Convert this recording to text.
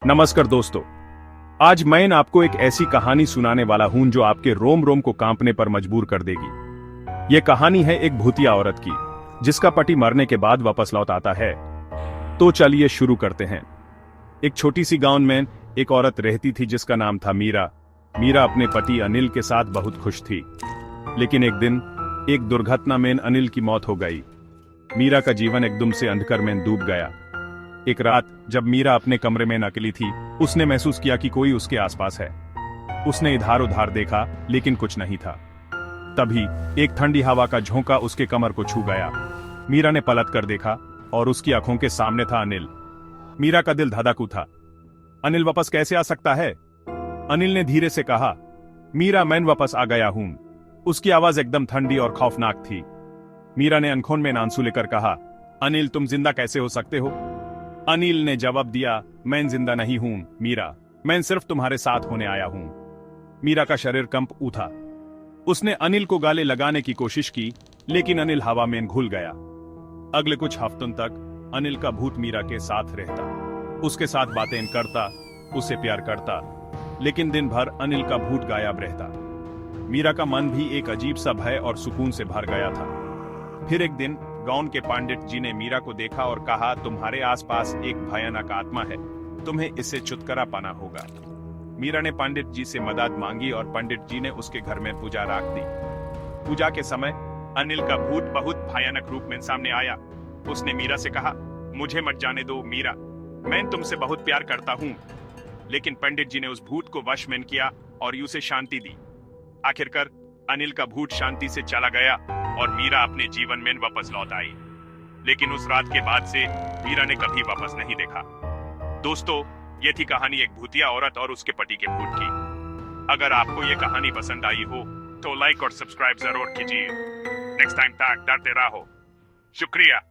नमस्कार दोस्तों। आज मैं आपको एक ऐसी कहानी सुनाने वाला हूं जो आपके रोम रोम को कांपने पर मजबूर कर देगी। यह कहानी है एक भूतिया औरत की जिसका पति मरने के बाद वापस लौट आता है। तो चलिए शुरू करते हैं। एक छोटी सी गांव में एक औरत रहती थी जिसका नाम था मीरा। मीरा अपने पति अनिल के साथ बहुत खुश थी, लेकिन एक दिन एक दुर्घटना में अनिल की मौत हो गई। मीरा का जीवन एकदम से अंधकार में डूब गया। एक रात जब मीरा अपने कमरे में अकेली थी, उसने महसूस किया कि कोई उसके आसपास है। उसने इधर उधर देखा लेकिन कुछ नहीं था। तभी एक ठंडी हवा का झोंका उसके कमर को छू गया। मीरा ने पलट कर देखा और उसकी आंखों के सामने था अनिल। मीरा का दिल धड़क उठा। अनिल वापस कैसे आ सकता है? अनिल ने धीरे से कहा, मीरा मैं वापस आ गया हूं। उसकी आवाज एकदम ठंडी और खौफनाक थी। मीरा ने आंखों में आंसू लेकर कहा, अनिल तुम जिंदा कैसे हो सकते हो? अनिल ने जवाब दिया, मैं जिंदा नहीं हूं मीरा, मैं सिर्फ तुम्हारे साथ होने आया हूं। मीरा का शरीर कंप उठा। उसने अनिल को गाले लगाने की कोशिश की, लेकिन अनिल हवा में घुल गया। अगले कुछ हफ्तों तक अनिल का भूत मीरा के साथ रहता, उसके साथ बातें करता, उसे प्यार करता, लेकिन दिन भर अनिल का भूत गायब रहता। मीरा का मन भी एक अजीब सा भय और सुकून से भर गया था। फिर एक दिन गांव के पंडित जी ने मीरा को देखा और कहा, तुम्हारे आसपास एक भयानक आत्मा है, तुम्हें इससे छुटकारा पाना होगा। मीरा ने पंडित जी से मदद मांगी और पंडित जी ने उसके घर में पूजा रख दी। पूजा के समय अनिल का भूत बहुत भयानक रूप में सामने आया। उसने मीरा से कहा, मुझे मत जाने दो मीरा, मैं तुमसे बहुत प्यार करता हूँ। लेकिन पंडित जी ने उस भूत को वश में किया और उसे शांति दी। आखिरकार अनिल का भूत शांति से चला गया और मीरा अपने जीवन में वापस लौट आई। लेकिन उस रात के बाद से मीरा ने कभी वापस नहीं देखा। दोस्तों, ये थी कहानी एक भूतिया औरत और उसके पति के भूत की। अगर आपको ये कहानी पसंद आई हो तो लाइक और सब्सक्राइब जरूर कीजिए। नेक्स्ट टाइम तक डरते रहो। शुक्रिया।